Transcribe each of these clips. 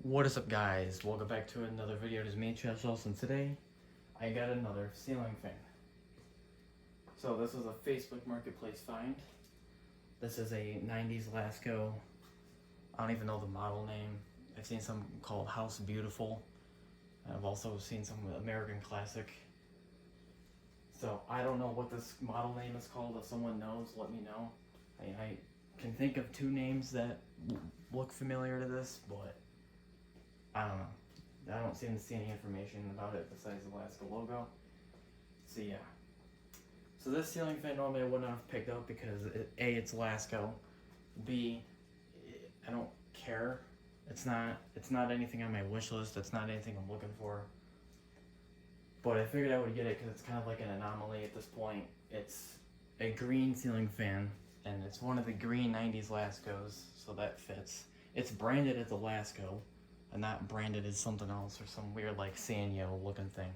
What is up, guys? Welcome back to another video. It is me, Chess and today I got another ceiling fan. So this is a Facebook Marketplace find. This is a 90s Lasko. I don't even know the model name. I've seen some called House Beautiful. I've also seen some American Classic. So I don't know what this model name is called. If someone knows, let me know. I can think of two names that look familiar to this, but I don't know. I don't seem to see any information about it besides the Lasko logo. So yeah. So this ceiling fan normally I wouldn't have picked up because A, it's Lasko. B, I don't care. It's not anything on my wish list. It's not anything I'm looking for. But I figured I would get it because it's kind of like an anomaly at this point. It's a green ceiling fan, and it's one of the green 90s Laskos, so that fits. It's branded as a Lasko, and not branded as something else or some weird like Sanyo looking thing.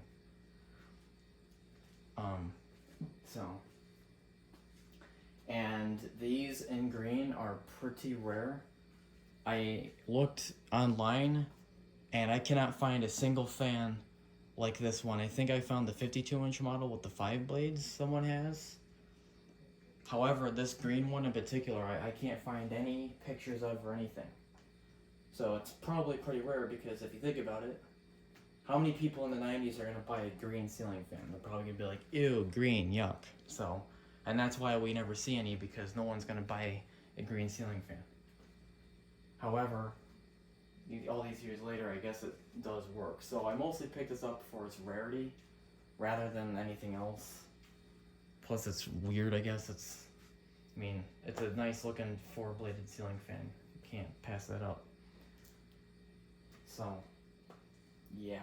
And these in green are pretty rare. I looked online and I cannot find a single fan like this one. I think I found the 52-inch model with the 5 blades someone has. However, this green one in particular, I can't find any pictures of or anything. So it's probably pretty rare because if you think about it, how many people in the 90s are going to buy a green ceiling fan? They're probably going to be like, ew, green, yuck. So, and that's why we never see any, because no one's going to buy a green ceiling fan. However, all these years later, I guess it does work. So I mostly picked this up for its rarity rather than anything else. Plus it's weird, I guess. It's a nice looking 4-bladed ceiling fan. You can't pass that up. So, yeah.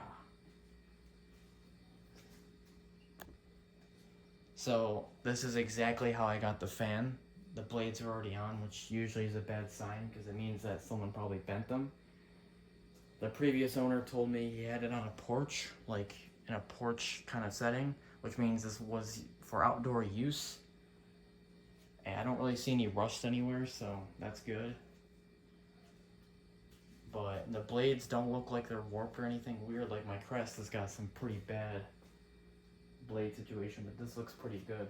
So this is exactly how I got the fan. The blades are already on, which usually is a bad sign because it means that someone probably bent them. The previous owner told me he had it on a porch, like in a porch kind of setting, which means this was for outdoor use. And I don't really see any rust anywhere, so that's good. But the blades don't look like they're warped or anything weird. Like my Crest has got some pretty bad blade situation, but this looks pretty good.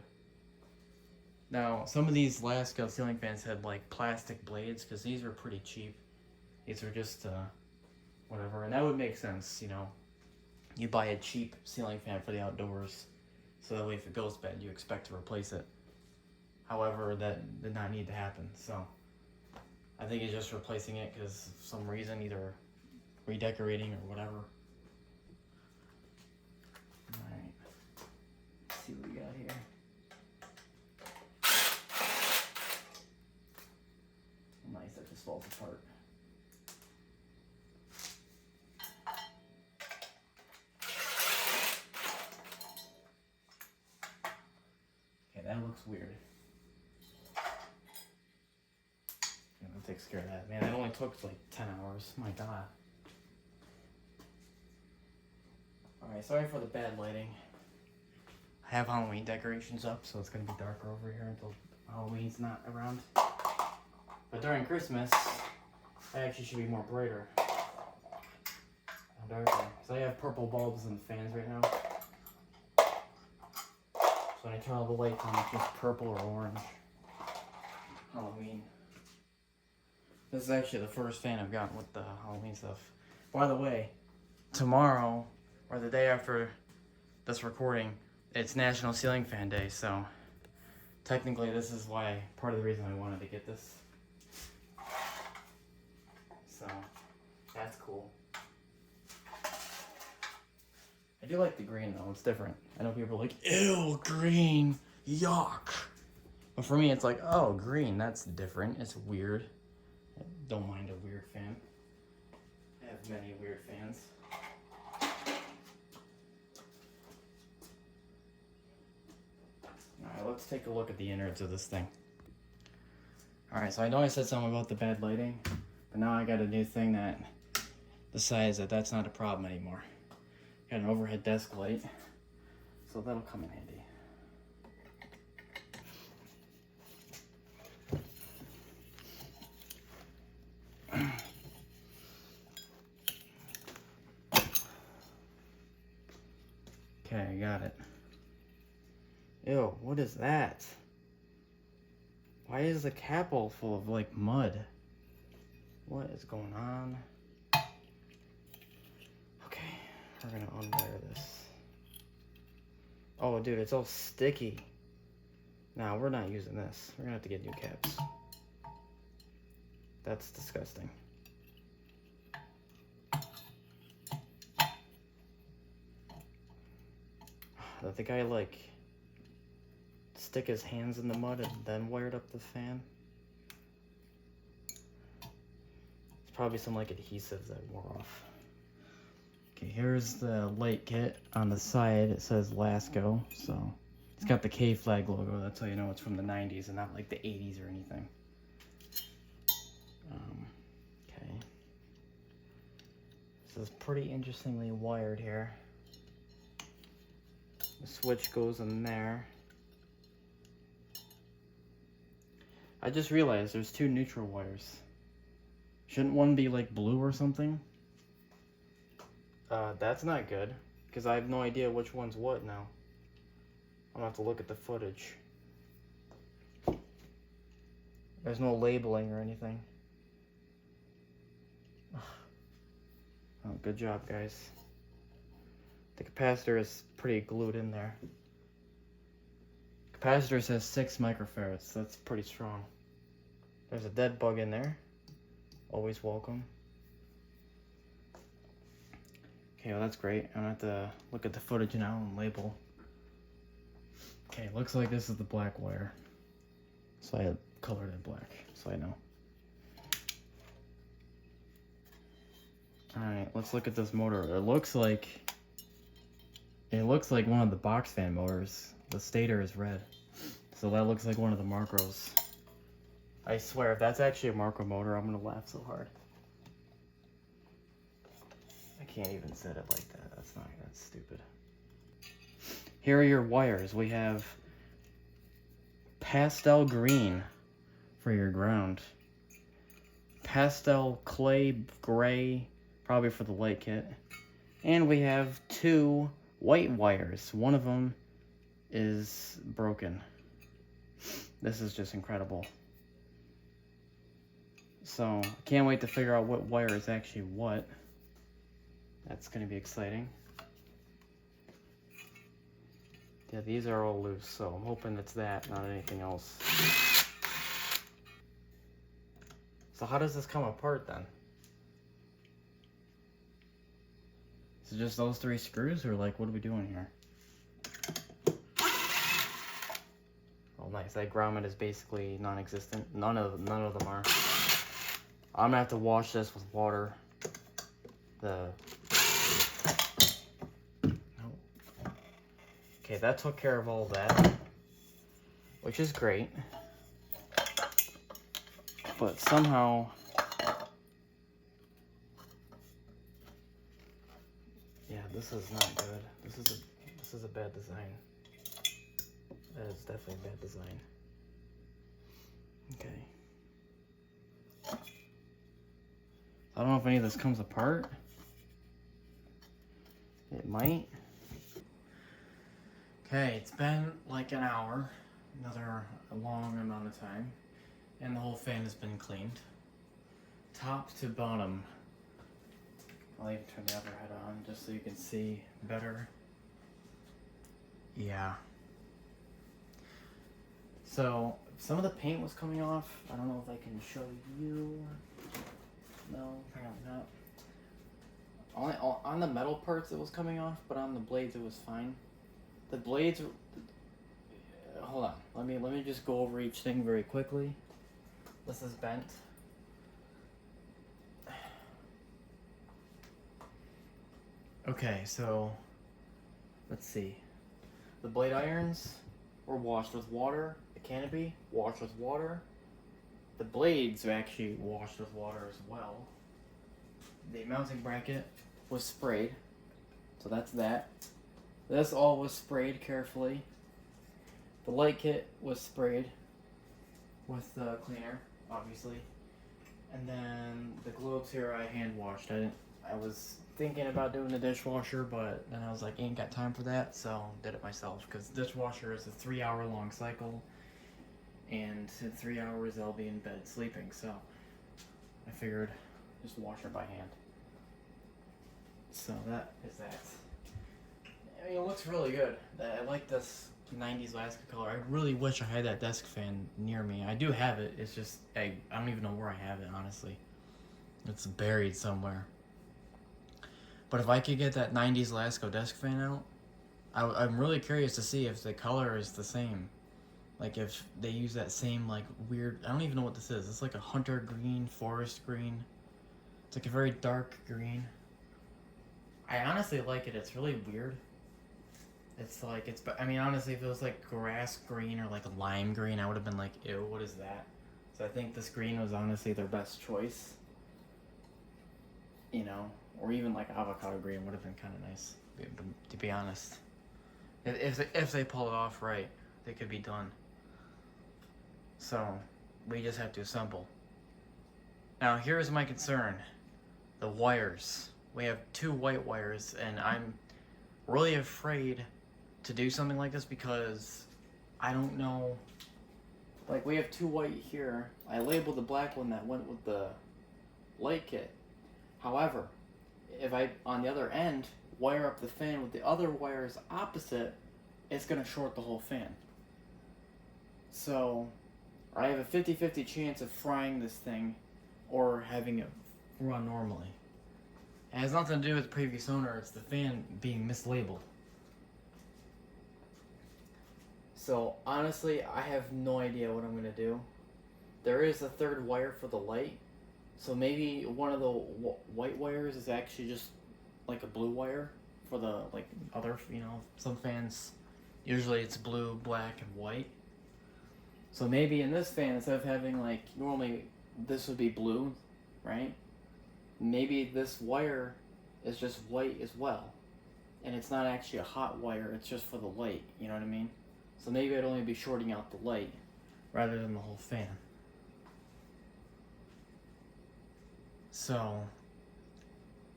Now, some of these Lasko ceiling fans had like plastic blades because these are pretty cheap. These are just whatever, and that would make sense, you know. You buy a cheap ceiling fan for the outdoors, so that way if it goes bad, you expect to replace it. However, that did not need to happen, so I think he's just replacing it because of some reason, either redecorating or whatever. Alright, let's see what we got here. Nice, that just falls apart. Okay, that looks weird. That takes care of that. Man, that only took like 10 hours. My God. Alright, sorry for the bad lighting. I have Halloween decorations up, so it's going to be darker over here until Halloween's not around. But during Christmas, I actually should be more brighter. Darker. So I have purple bulbs in the fans right now. So when I turn all the lights on, it's just purple or orange. Halloween. This is actually the first fan I've gotten with the Halloween stuff. By the way, tomorrow, or the day after this recording, it's National Ceiling Fan Day, so technically this is why, part of the reason I wanted to get this. So, that's cool. I do like the green though, it's different. I know people are like, ew, green, yuck. But for me, it's like, oh, green, that's different, it's weird. I don't mind a weird fan. I have many weird fans. Alright, let's take a look at the innards of this thing. Alright, so I know I said something about the bad lighting, but now I got a new thing that decides that that's not a problem anymore. Got an overhead desk light, so that'll come in handy. I got it. Ew, what is that? Why is the cap all full of like mud? What is going on? Okay, we're gonna unwire this. Oh dude, it's all sticky. Nah, we're not using this. We're gonna have to get new caps. That's disgusting. Did the guy like stick his hands in the mud and then wired up the fan? It's probably some like adhesives that wore off. Okay, here's the light kit. On the side it says Lasko, so it's got the K flag logo. That's how you know it's from the 90s and not like the 80s or anything. Okay. This is pretty interestingly wired here. The switch goes in there. I just realized there's two neutral wires. Shouldn't one be like blue or something? That's not good, because I have no idea which one's what now. I'm gonna have to look at the footage. There's no labeling or anything. Oh, good job, guys. The capacitor is pretty glued in there. Capacitor says 6 microfarads. That's pretty strong. There's a dead bug in there. Always welcome. Okay, well that's great. I'm gonna have to look at the footage now and label. Okay, looks like this is the black wire. So I had colored it black, so I know. Alright, let's look at this motor. It looks like one of the box fan motors. The stator is red. So that looks like one of the Marcos. I swear, if that's actually a Marco motor, I'm gonna laugh so hard. I can't even set it like that. That's stupid. Here are your wires. We have pastel green for your ground. Pastel clay gray, probably for the light kit. And we have 2 white wires. One of them is broken. This is just incredible. So, I can't wait to figure out what wire is actually what. That's going to be exciting. Yeah, these are all loose, so I'm hoping it's that, not anything else. So how does this come apart then? Is it just those 3 screws, or like, what are we doing here? Oh, nice. That grommet is basically non-existent. None of them are. I'm gonna have to wash this with water. Okay, that took care of all that, which is great. But somehow, yeah, this is not good. This is a bad design. That is definitely a bad design. Okay. I don't know if any of this comes apart. It might. Okay, it's been like an hour, another long amount of time, and the whole fan has been cleaned. Top to bottom. I'll even turn the other head on just so you can see better. Yeah. So, some of the paint was coming off. I don't know if I can show you. No, apparently not. On the metal parts it was coming off, but on the blades it was fine. The blades, hold on, let me just go over each thing very quickly. This is bent. Okay, so let's see. The blade irons were washed with water. The canopy washed with water. The blades are actually washed with water as well. The mounting bracket was sprayed, so that's that. This all was sprayed carefully. The light kit was sprayed with the cleaner, obviously. And then the globes here I hand washed. I I was thinking about doing the dishwasher, but then I was like, ain't got time for that, so did it myself. Because dishwasher is a 3-hour long cycle, and in 3 hours I'll be in bed sleeping, so I figured just wash it by hand. So that is that. I mean, it looks really good. I like this 90s Lasko color. I really wish I had that desk fan near me. I do have it. It's just, I don't even know where I have it, honestly. It's buried somewhere. But if I could get that 90s Lasko desk fan out, I'm really curious to see if the color is the same. Like if they use that same like weird, I don't even know what this is. It's like a hunter green, forest green. It's like a very dark green. I honestly like it. It's really weird. It's like, I mean, honestly, if it was like grass green or like a lime green, I would have been like, ew, what is that? So I think this green was honestly their best choice. You know, or even like avocado green would have been kind of nice, to be honest. If they pull it off right, they could be done. So, we just have to assemble. Now, here's my concern. The wires. We have 2 white wires, and I'm really afraid to do something like this because I don't know. Like, we have 2 white here. I labeled the black one that went with the light kit. However, if I, on the other end, wire up the fan with the other wires opposite, it's going to short the whole fan. So, I have a 50-50 chance of frying this thing or having it run normally. It has nothing to do with the previous owner, it's the fan being mislabeled. So, honestly, I have no idea what I'm going to do. There is a 3rd wire for the light, so maybe one of the white wires is actually just like a blue wire for the, like, other, you know, some fans, usually it's blue, black, and white. So maybe in this fan, instead of having, like, normally this would be blue, right? Maybe this wire is just white as well. And it's not actually a hot wire, it's just for the light, you know what I mean? So maybe I'd only be shorting out the light rather than the whole fan. So,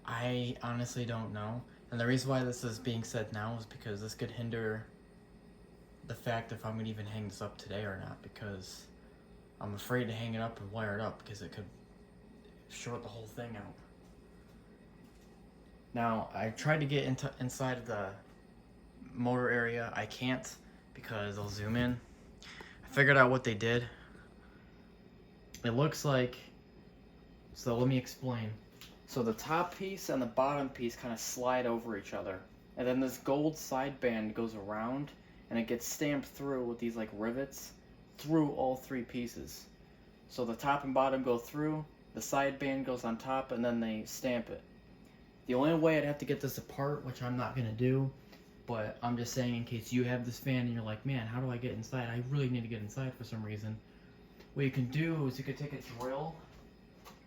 I honestly don't know. And the reason why this is being said now is because this could hinder the fact if I'm going to even hang this up today or not, because I'm afraid to hang it up and wire it up because it could short the whole thing out. Now, I tried to get inside of the motor area. I can't because I'll zoom in. I figured out what they did. It looks like, so let me explain. So the top piece and the bottom piece kind of slide over each other. And then this gold sideband goes around and it gets stamped through with these like rivets through all 3 pieces. So the top and bottom go through, the sideband goes on top, and then they stamp it. The only way I'd have to get this apart, which I'm not going to do, but I'm just saying in case you have this fan and you're like, man, how do I get inside? I really need to get inside for some reason. What you can do is you could take a drill,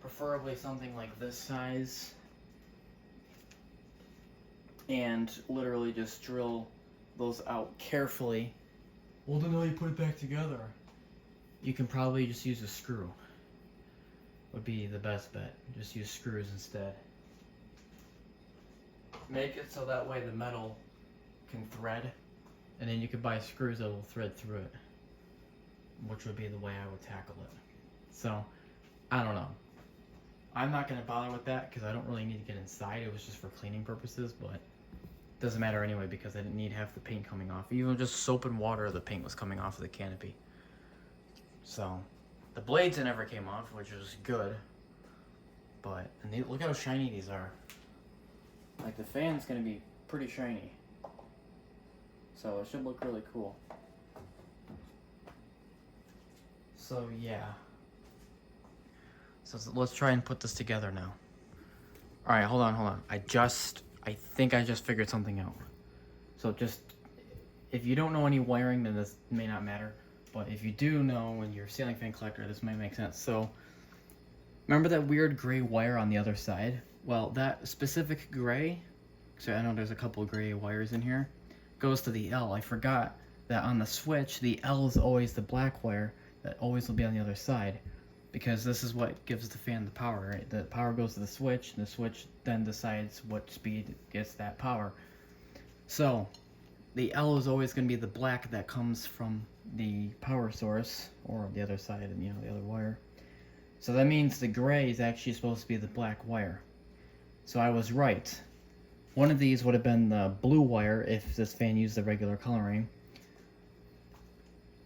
preferably something like this size, and literally just drill those out carefully. Well, then how do you put it back together? You can probably just use a screw. Would be the best bet. Just use screws instead. Make it so that way the metal can thread, and then you could buy screws that will thread through it, which would be the way I would tackle it. So, I don't know. I'm not going to bother with that because I don't really need to get inside. It was just for cleaning purposes, but it doesn't matter anyway because I didn't need half the paint coming off. Even just soap and water, the paint was coming off of the canopy. So, the blades never came off, which was good. But, and look how shiny these are. Like, the fan's going to be pretty shiny. So, it should look really cool. So, yeah. So, let's try and put this together now. Alright, hold on. I think I just figured something out. So, just, if you don't know any wiring, then this may not matter. But if you do know, when you're a ceiling fan collector, this might make sense. So, remember that weird gray wire on the other side? Well, that specific gray, so I know there's a couple gray wires in here, goes to the L. I forgot that on the switch, the L is always the black wire that always will be on the other side. because this is what gives the fan the power, right? The power goes to the switch, and the switch then decides what speed gets that power. So the L is always going to be the black that comes from the power source, or the other side, and the other wire. So that means the gray is actually supposed to be the black wire. So I was right. One of these would have been the blue wire if this fan used the regular coloring.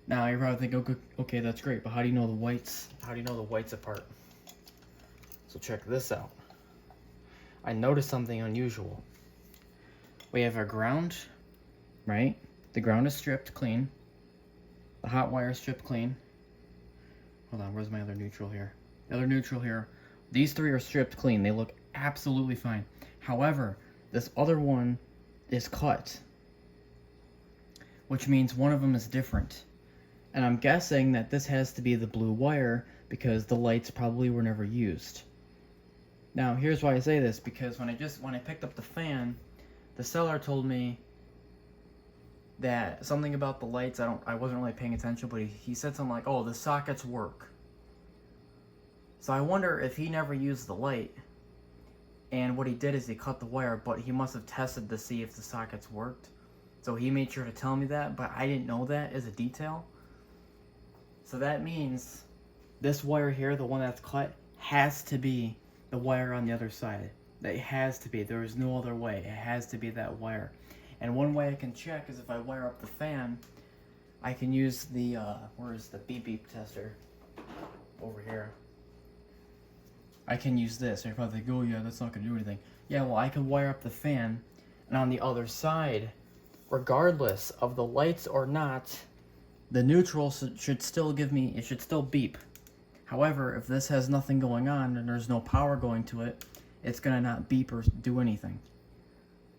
Now you're probably thinking, okay, that's great, but how do you know the whites? How do you know the whites apart? So check this out. I noticed something unusual. We have our ground, right? The ground is stripped clean. The hot wire is stripped clean. Hold on, where's my other neutral here? The other neutral here. These three are stripped clean. They look absolutely fine. However, this other one is cut, which means one of them is different. And I'm guessing that this has to be the blue wire because the lights probably were never used. Now, here's why I say this, because when I picked up the fan, the seller told me that something about the lights, I wasn't really paying attention, but he said something like, oh, the sockets work. So I wonder if he never used the light, and what he did is he cut the wire, but he must have tested to see if the sockets worked. So he made sure to tell me that, but I didn't know that as a detail. So that means this wire here, the one that's cut, has to be the wire on the other side. It has to be. There is no other way. It has to be that wire. And one way I can check is if I wire up the fan, I can use the, where is the beep beep tester? Over here. I can use this. And you're probably like, oh yeah, that's not going to do anything. Yeah, well, I can wire up the fan, and on the other side, regardless of the lights or not, the neutral should still give me, it should still beep. However, if this has nothing going on and there's no power going to it, it's going to not beep or do anything.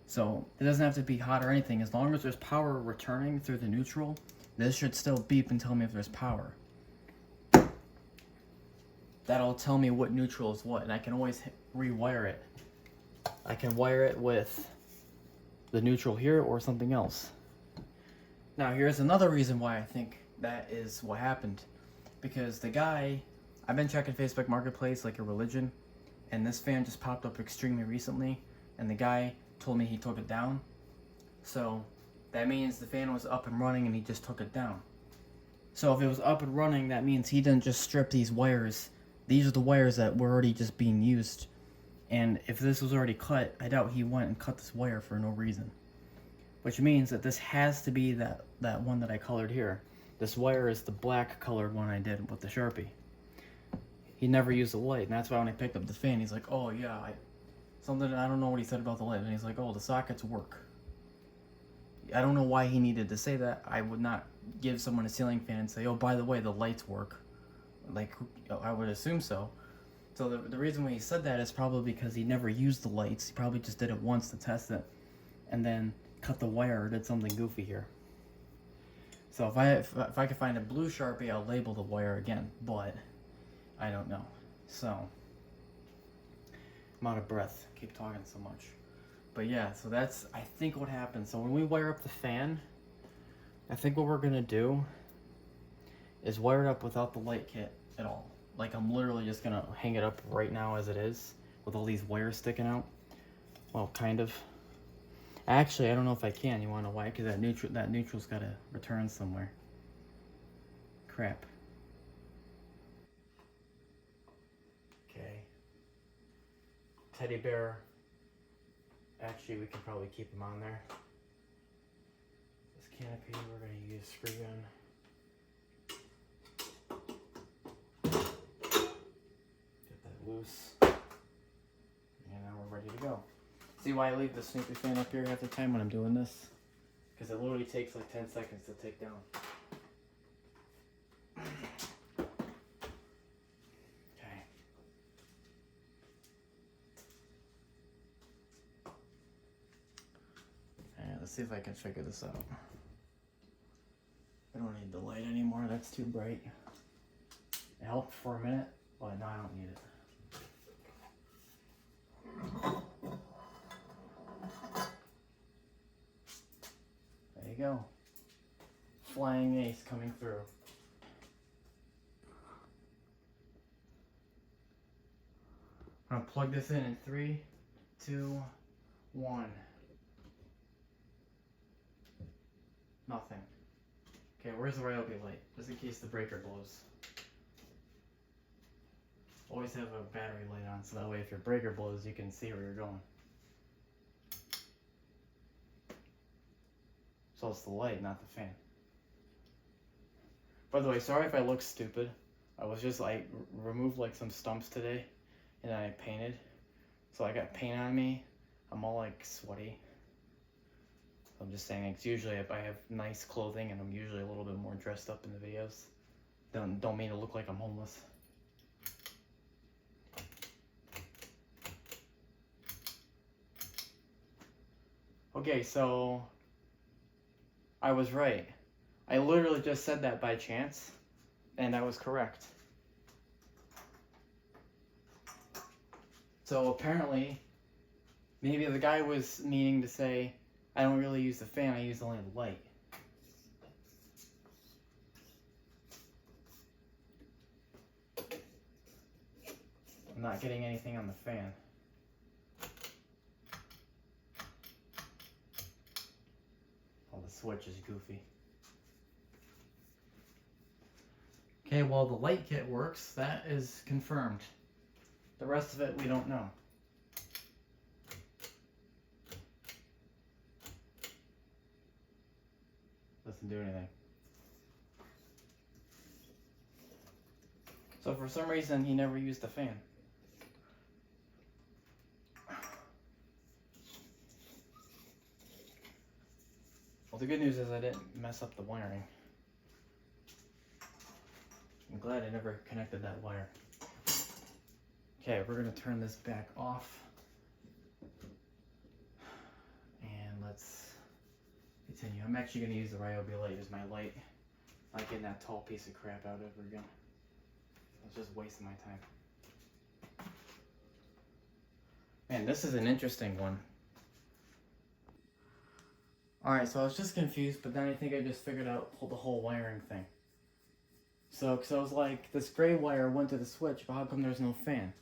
So it doesn't have to be hot or anything. As long as there's power returning through the neutral, this should still beep and tell me if there's power. That'll tell me what neutral is what, and I can always rewire it. I can wire it with the neutral here or something else. Now here's another reason why I think that is what happened. Because the guy, I've been checking Facebook Marketplace like a religion, and this fan just popped up extremely recently, and the guy told me he took it down. So that means the fan was up and running and he just took it down. So if it was up and running, that means he didn't just strip these wires. These are the wires that were already just being used. And if this was already cut, I doubt he went and cut this wire for no reason. Which means that this has to be that one that I colored here. This wire is the black colored one I did with the Sharpie. He never used the light, and that's why when I picked up the fan, he's like, oh yeah, I don't know what he said about the light, and he's like, oh, the sockets work. I don't know why he needed to say that. I would not give someone a ceiling fan and say, oh, by the way, the lights work. Like, I would assume so. So the reason why he said that is probably because he never used the lights. He probably just did it once to test it, and then cut the wire or did something goofy here. So if I could find a blue Sharpie, I'll label the wire again, but I don't know. So I'm out of breath. Keep talking so much. But yeah, so that's, I think, what happened. So when we wire up the fan, I think what we're gonna do is wire it up without the light kit at all. Like, I'm literally just gonna hang it up right now as it is with all these wires sticking out. Well, kind of. Actually, I don't know if I can. You wanna know why? Because that neutral's gotta return somewhere. Crap. Okay. Teddy bear. Actually, we can probably keep him on there. This canopy, we're gonna use screw gun. Get that loose. And now we're ready to go. See why I leave the sneaker fan up here half the time when I'm doing this? Because it literally takes like 10 seconds to take down. Okay. And let's see if I can figure this out. I don't need the light anymore, that's too bright. It helped for a minute, but now I don't need it. There you go. Flying ace coming through. I'm gonna plug this in 3, 2, 1. Nothing. Okay, where's the Ryobi light? Just in case the breaker blows. Always have a battery light on, so that way if your breaker blows, you can see where you're going. So it's the light, not the fan. By the way, sorry if I look stupid. I was just like removed like some stumps today, and I painted. So I got paint on me. I'm all like sweaty. I'm just saying, it's usually if I have nice clothing, and I'm usually a little bit more dressed up in the videos. Don't mean to look like I'm homeless. Okay, so I was right. I literally just said that by chance, and I was correct. So apparently, maybe the guy was meaning to say, I don't really use the fan, I use only the light. I'm not getting anything on the fan. Oh, the switch is goofy. Okay, well, the light kit works. That is confirmed. The rest of it, we don't know. Doesn't do anything. So for some reason, he never used the fan. Well, the good news is I didn't mess up the wiring. I'm glad I never connected that wire. Okay, we're gonna turn this back off. And let's continue. I'm actually gonna use the Ryobi light as my light. I'm not getting that tall piece of crap out ever again. It's just wasting my time. Man, this is an interesting one. Alright, so I was just confused, but then I think I just figured out the whole wiring thing. So, because I was like, this gray wire went to the switch, but how come there's no fan?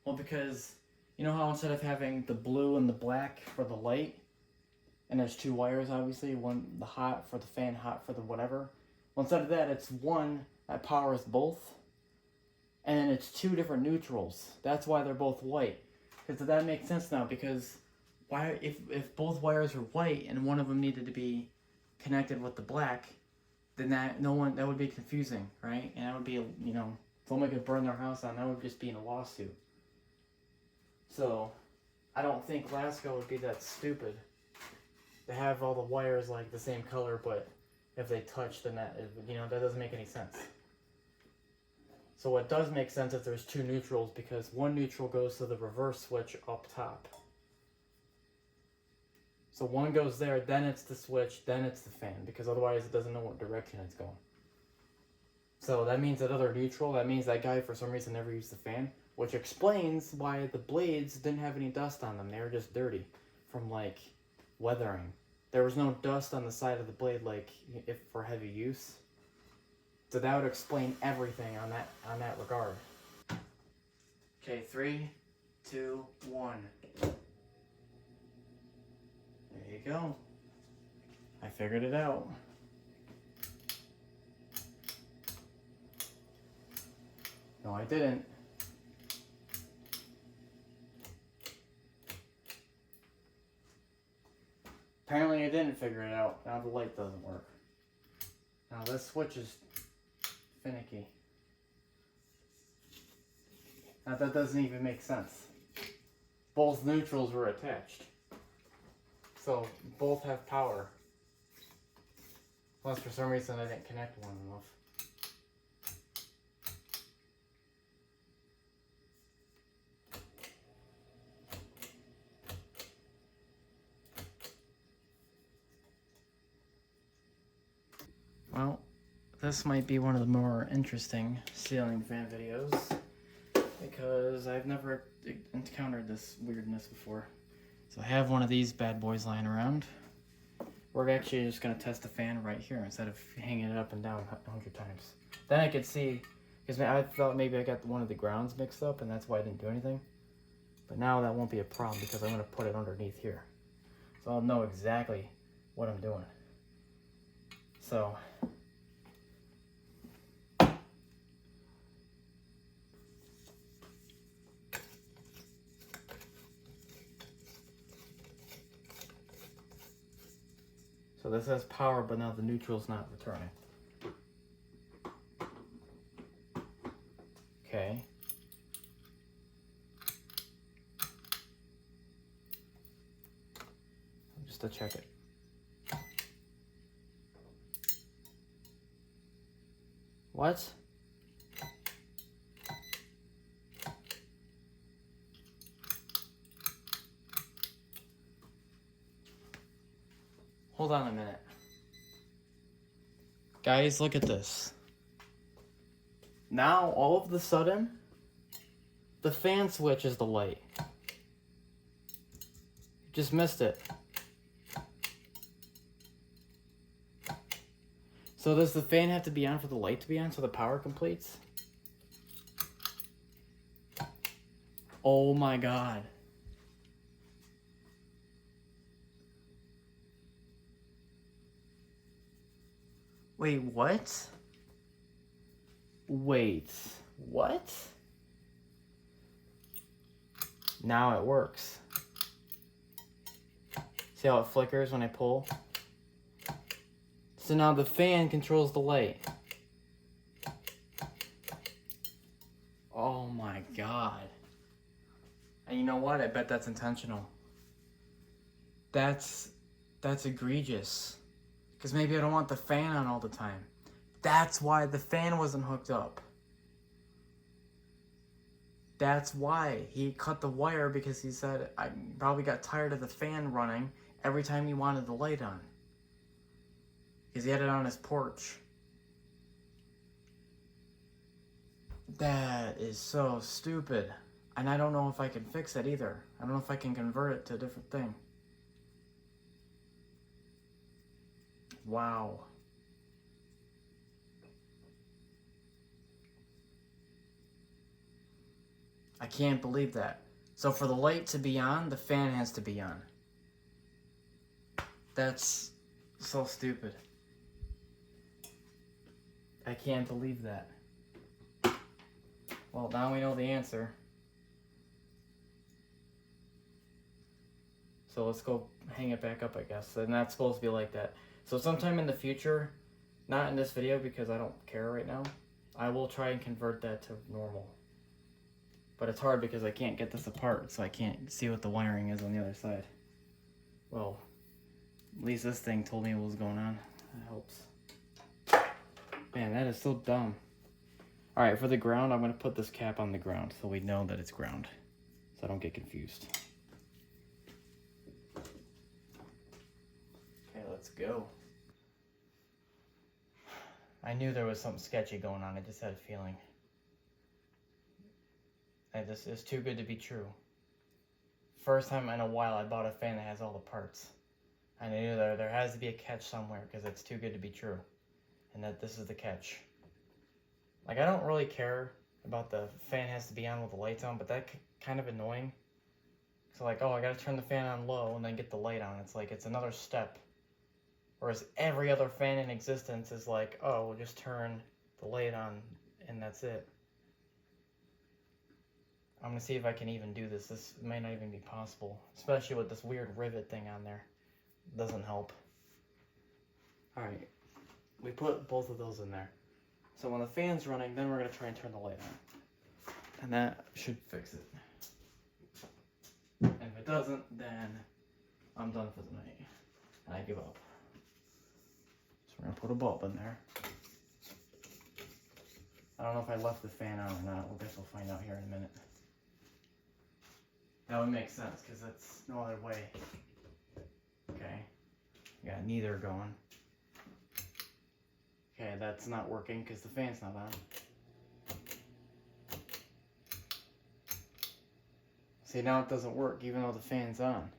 Well, because, you know how instead of having the blue and the black for the light, and there's two wires obviously, one the hot for the fan, hot for the whatever? Well, instead of that, it's one that powers both, and then it's two different neutrals. That's why they're both white. Because that makes sense now, because why, if both wires were white and one of them needed to be connected with the black, then that would be confusing, right? And that would be, you know, if someone could burn their house down, that would just be in a lawsuit. So, I don't think Lasko would be that stupid to have all the wires like the same color, but if they touch, then that, you know, that doesn't make any sense. So what does make sense if there's two neutrals, because one neutral goes to the reverse switch up top. So one goes there, then it's the switch, then it's the fan, because otherwise it doesn't know what direction it's going. So that means that other neutral, that means that guy for some reason never used the fan, which explains why the blades didn't have any dust on them. They were just dirty from like weathering. There was no dust on the side of the blade like if for heavy use. So that would explain everything on that regard. Okay, 3, 2, 1. There you go. I figured it out. No, I didn't. Apparently I didn't figure it out. Now the light doesn't work. Now this switch is finicky. Now that doesn't even make sense. Both neutrals were attached. So both have power. Unless for some reason I didn't connect one enough. Well, this might be one of the more interesting ceiling fan videos because I've never encountered this weirdness before. So I have one of these bad boys lying around. We're actually just going to test the fan right here instead of hanging it up and down 100 times. Then I could see, because I thought maybe I got one of the grounds mixed up and that's why I didn't do anything. But now that won't be a problem because I'm going to put it underneath here. So I'll know exactly what I'm doing. So this has power, but now the neutral's not returning. Okay. Just to check it. What? Hold on a minute. Guys, look at this. Now, all of a sudden, the fan switch is the light. Just missed it. So does the fan have to be on for the light to be on so the power completes? Oh my god. Wait, what? Wait, what? Now it works. See how it flickers when I pull? So now the fan controls the light. Oh my god. And you know what? I bet that's intentional. That's egregious. Because maybe I don't want the fan on all the time. That's why the fan wasn't hooked up. That's why he cut the wire, because he said I probably got tired of the fan running every time he wanted the light on. Because he had it on his porch. That is so stupid. And I don't know if I can fix it either. I don't know if I can convert it to a different thing. Wow. I can't believe that. So for the light to be on, the fan has to be on. That's so stupid. I can't believe that. Well, now we know the answer. So let's go hang it back up, I guess. And that's supposed to be like that. So sometime in the future, not in this video because I don't care right now, I will try and convert that to normal. But it's hard because I can't get this apart, so I can't see what the wiring is on the other side. Well, at least this thing told me what was going on. That helps. Man, that is so dumb. Alright, for the ground, I'm going to put this cap on the ground so we know that it's ground. So I don't get confused. Okay, let's go. I knew there was something sketchy going on. I just had a feeling. This is too good to be true. First time in a while I bought a fan that has all the parts. I knew there has to be a catch somewhere because it's too good to be true. And that this is the catch. Like, I don't really care about the fan has to be on with the lights on, but that's kind of annoying. So like, oh, I gotta turn the fan on low and then get the light on. It's like, it's another step. Whereas every other fan in existence is like, oh, we'll just turn the light on and that's it. I'm gonna see if I can even do this. This may not even be possible, especially with this weird rivet thing on there. Doesn't help. Alright, we put both of those in there. So when the fan's running, then we're gonna try and turn the light on. And that should fix it. And if it doesn't, then I'm done for the night. And I give up. So we're gonna put a bulb in there. I don't know if I left the fan on or not. I guess we'll find out here in a minute. That would make sense, because that's no other way. Okay. Got neither going. Okay, that's not working because the fan's not on. See, now it doesn't work even though the fan's on.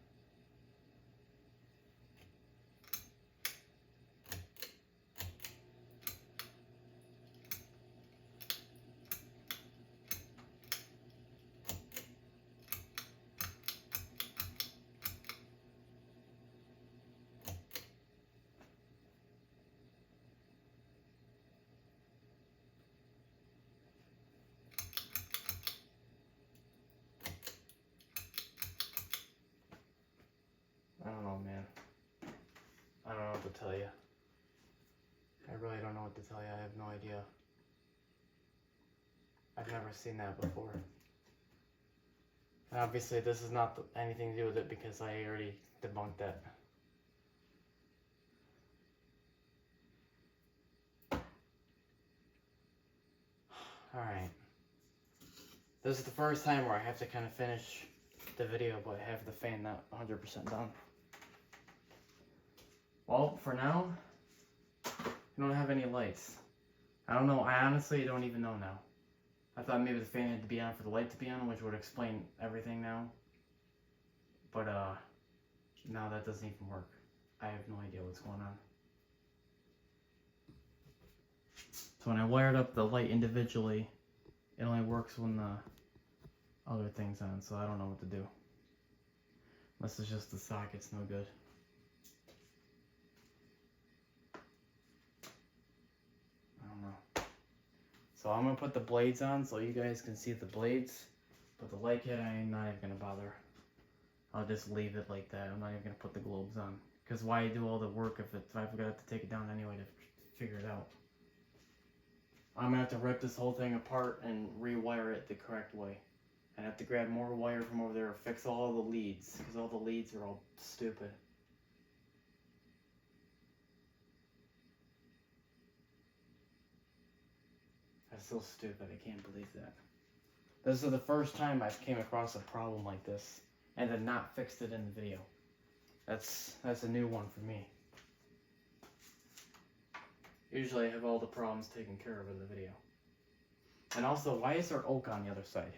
I don't know, man. I don't know what to tell you. I really don't know what to tell you. I have no idea. I've never seen that before. And obviously this is not anything to do with it because I already debunked that. Alright. This is the first time where I have to kind of finish the video but have the fan not 100% done. Well, for now, you don't have any lights. I don't know, I honestly don't even know now. I thought maybe the fan had to be on for the light to be on, which would explain everything now. But, now that doesn't even work. I have no idea what's going on. So when I wired up the light individually, it only works when the other thing's on, so I don't know what to do. Unless it's just the socket's no good. I don't know. So I'm gonna put the blades on so you guys can see the blades. But the light kit, I'm not even gonna bother. I'll just leave it like that. I'm not even gonna put the globes on. Because why do all the work if I've got to take it down anyway to figure it out? I'm gonna have to rip this whole thing apart and rewire it the correct way. I have to grab more wire from over there, fix all the leads, because all the leads are all stupid. That's so stupid, I can't believe that. This is the first time I've came across a problem like this, and then not fixed it in the video. That's a new one for me. Usually I have all the problems taken care of in the video. And also, why is there oak on the other side?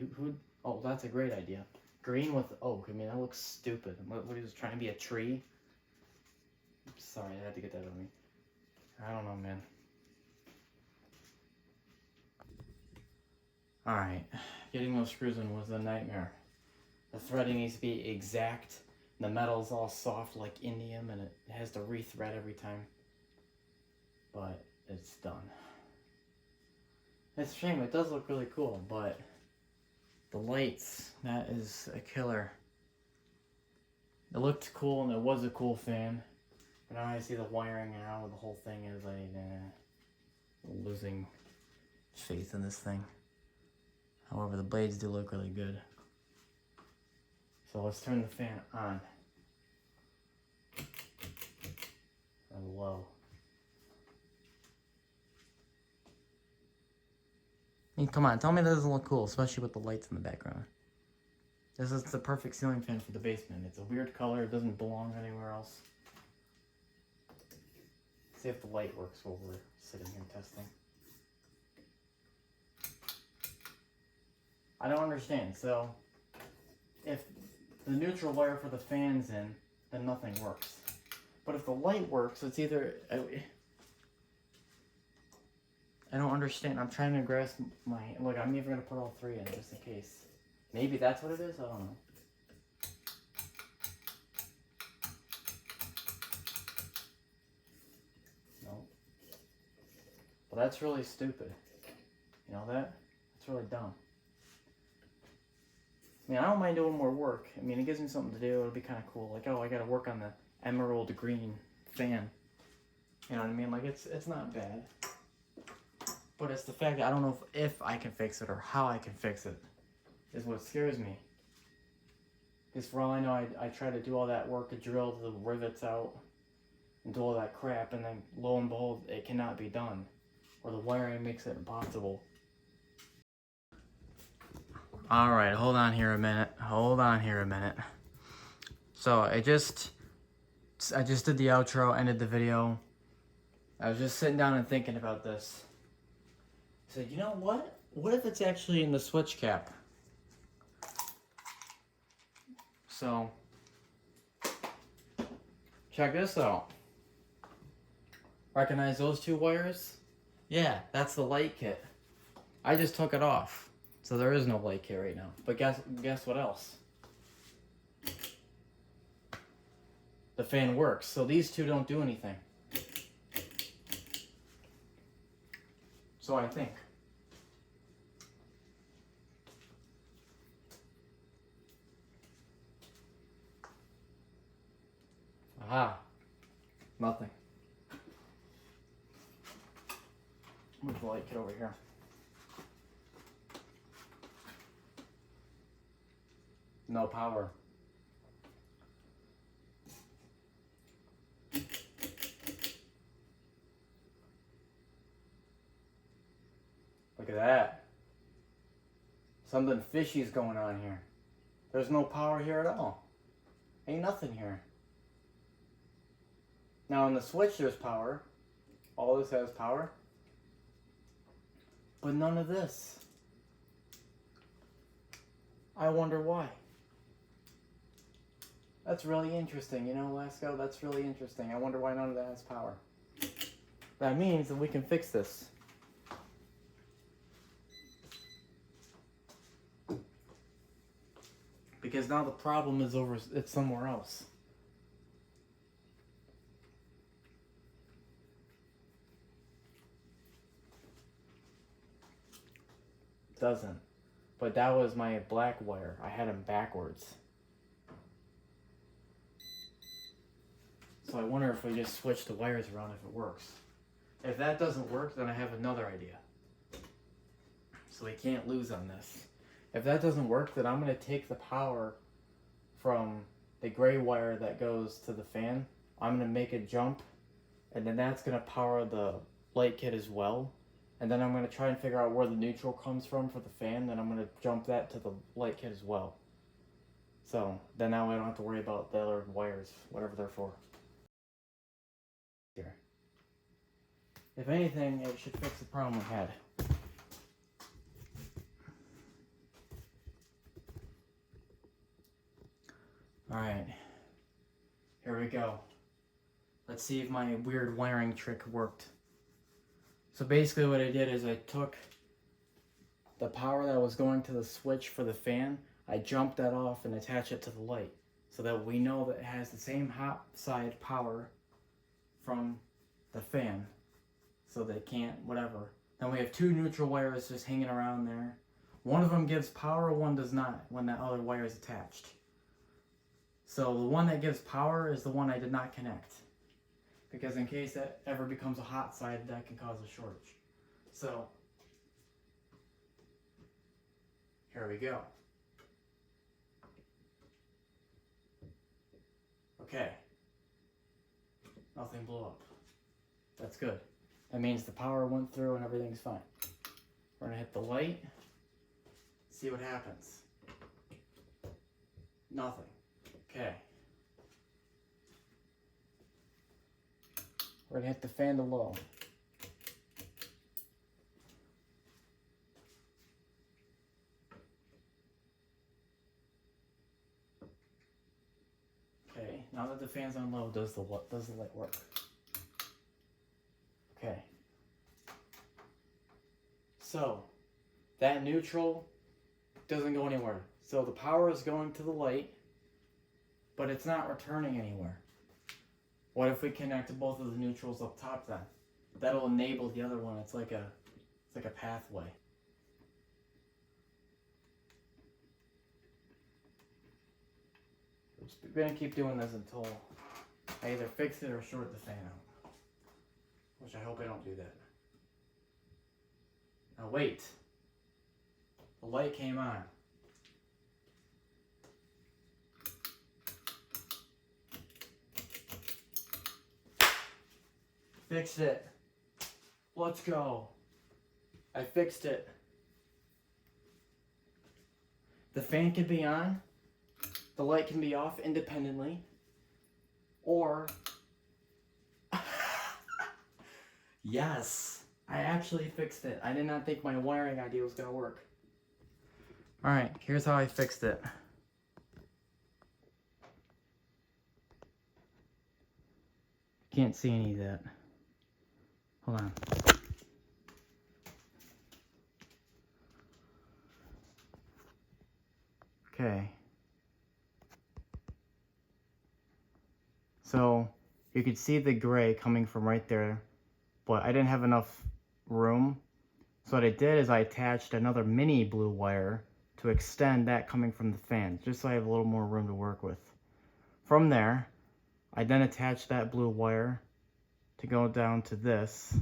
Oh, that's a great idea. Green with oak. I mean, that looks stupid. What he was trying to be a tree? Sorry, I had to get that on me. I don't know, man. Alright, getting those screws in was a nightmare. The threading needs to be exact. The metal's all soft like indium, and it has to re-thread every time. But it's done. It's a shame, it does look really cool, but the lights, that is a killer. It looked cool and it was a cool fan, but now I see the wiring now, the whole thing is like, losing faith in this thing. However, the blades do look really good. So let's turn the fan on. And low. I mean, come on, tell me that doesn't look cool, especially with the lights in the background. This is the perfect ceiling fan for the basement. It's a weird color, it doesn't belong anywhere else. See if the light works while we're sitting here testing. I don't understand, so if the neutral wire for the fan's in, then nothing works. But if the light works, it's either... I don't understand. I'm trying to grasp my... Look, I'm even going to put all three in just in case. Maybe that's what it is? I don't know. No. Well, that's really stupid. You know that? It's really dumb. I mean, I don't mind doing more work. I mean, it gives me something to do. It'll be kind of cool. Like, oh, I got to work on the emerald green fan. You know what I mean? Like, it's not bad. But it's the fact that I don't know if I can fix it or how I can fix it is what scares me. Because for all I know, I try to do all that work to drill the rivets out and do all that crap, and then lo and behold, it cannot be done. Or the wiring makes it impossible. Alright, hold on here a minute. So, I just did the outro, ended the video. I was just sitting down and thinking about this. I said, you know what? What if it's actually in the switch cap? So, check this out. Recognize those two wires? Yeah, that's the light kit. I just took it off. So there is no light kit right now. But guess what else? The fan works. So these two don't do anything. So I think. Aha. Nothing. Move the light kit over here. No power. Look at that. Something fishy's going on here. There's no power here at all. Ain't nothing here. Now on the switch there's power. All this has power. But none of this. I wonder why. That's really interesting, you know, Lasko? That's really interesting. I wonder why none of that has power. That means that we can fix this. Because now the problem is over, it's somewhere else. Doesn't. But that was my black wire. I had them backwards. So I wonder if we just switch the wires around if it works. If that doesn't work, then I have another idea. So we can't lose on this. If that doesn't work, then I'm going to take the power from the gray wire that goes to the fan. I'm going to make it jump, and then that's going to power the light kit as well. And then I'm going to try and figure out where the neutral comes from for the fan. Then I'm going to jump that to the light kit as well. So then now I don't have to worry about the other wires, whatever they're for. Here. If anything, it should fix the problem we had. Alright, here we go. Let's see if my weird wiring trick worked. So basically what I did is I took the power that was going to the switch for the fan, I jumped that off and attached it to the light so that we know that it has the same hot side power from the fan, so they can't, whatever. Then we have two neutral wires just hanging around there. One of them gives power, one does not when that other wire is attached. So the one that gives power is the one I did not connect, because in case that ever becomes a hot side, that can cause a shortage. So here we go. Okay. Nothing blew up. That's good. That means the power went through and everything's fine. We're gonna hit the light, see what happens. Nothing. Okay. We're gonna hit the fan to low. Okay, now that the fan's on low, does the light work? Okay. So, that neutral doesn't go anywhere. So the power is going to the light, but it's not returning anywhere. What if we connect both of the neutrals up top then? That'll enable the other one. It's like a pathway. We're gonna keep doing this until I either fix it or short the fan out. Which I hope I don't do that. Now wait. The light came on. Fixed it. Let's go. I fixed it. The fan can be on. The light can be off independently. Or... Yes. I actually fixed it. I did not think my wiring idea was going to work. Alright, here's how I fixed it. Can't see any of that. Hold on. Okay. So, you could see the gray coming from right there, but I didn't have enough room. So what I did is I attached another mini blue wire to extend that coming from the fan, just so I have a little more room to work with. From there, I then attach that blue wire to go down to this.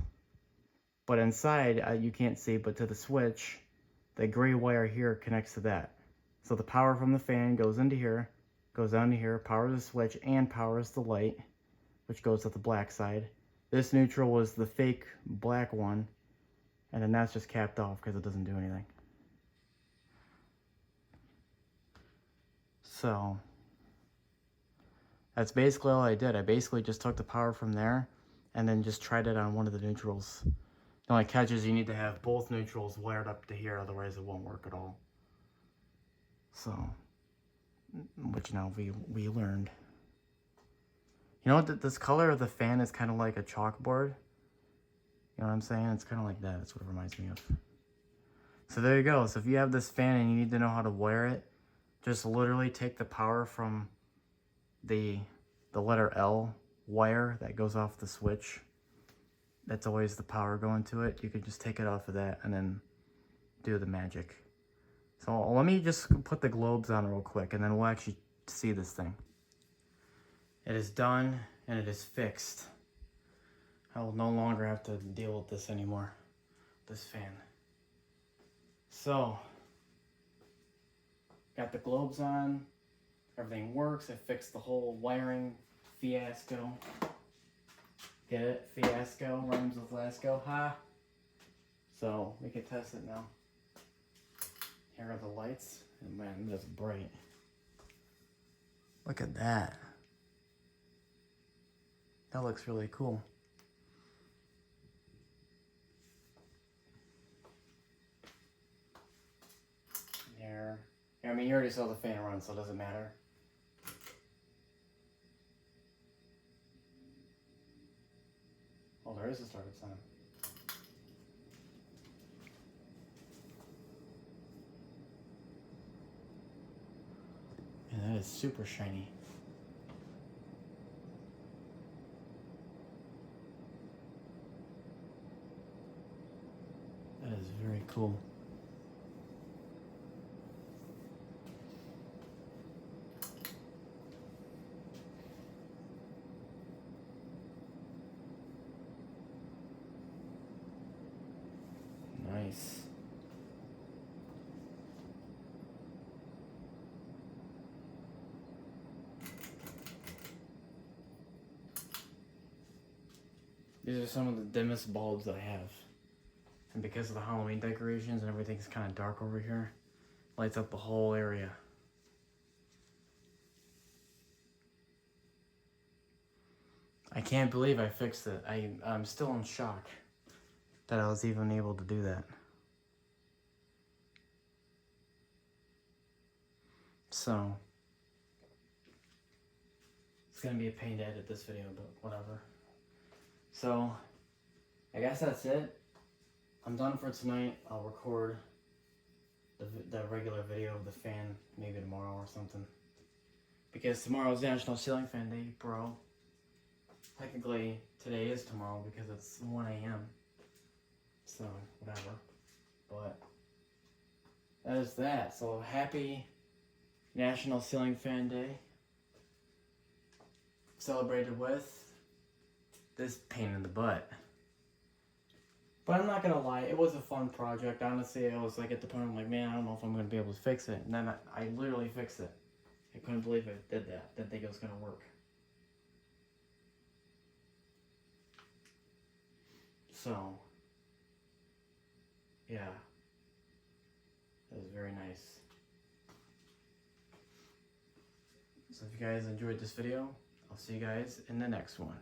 But inside, you can't see, but to the switch, the gray wire here connects to that. So the power from the fan goes into here, goes down to here, powers the switch, and powers the light, which goes to the black side. This neutral was the fake black one, and then that's just capped off because it doesn't do anything. So that's basically all I did. I basically just took the power from there and then just tried it on one of the neutrals. The only catch is you need to have both neutrals wired up to here, otherwise it won't work at all. So, which now we learned. You know what, this color of the fan is kind of like a chalkboard. You know what I'm saying? It's kind of like that. That's what it reminds me of. So there you go. So if you have this fan and you need to know how to wire it, just literally take the power from the letter L wire that goes off the switch. That's always the power going to it. You could just take it off of that and then do the magic. So let me just put the globes on real quick and then we'll actually see this thing. It is done and it is fixed. I will no longer have to deal with this anymore, this fan. So, got the globes on, everything works. I fixed the whole wiring fiasco. Get it? Fiasco rhymes with Lasko, ha? So, we can test it now. Here are the lights. And man, that's bright. Look at that. That looks really cool. There. I mean, you already saw the fan run, so it doesn't matter. Oh, there is a startup sign. And that is super shiny. That is very cool. Nice. These are some of the dimmest bulbs I have. And because of the Halloween decorations and everything's kind of dark over here, lights up the whole area. I can't believe I fixed it. I'm still in shock that I was even able to do that. So, it's gonna be a pain to edit this video, but whatever. So, I guess that's it. I'm done for tonight. I'll record the regular video of the fan maybe tomorrow or something. Because tomorrow is National Ceiling Fan Day, bro. Technically, today is tomorrow because it's 1 a.m. So, whatever. But, that is that. So, happy National Ceiling Fan Day. Celebrated with this pain in the butt. But I'm not gonna lie, it was a fun project. Honestly, I was like at the point, I'm like, man, I don't know if I'm gonna be able to fix it. And then I literally fixed it. I couldn't believe I did that. Didn't think it was gonna work. So, yeah, that was very nice. So if you guys enjoyed this video, I'll see you guys in the next one.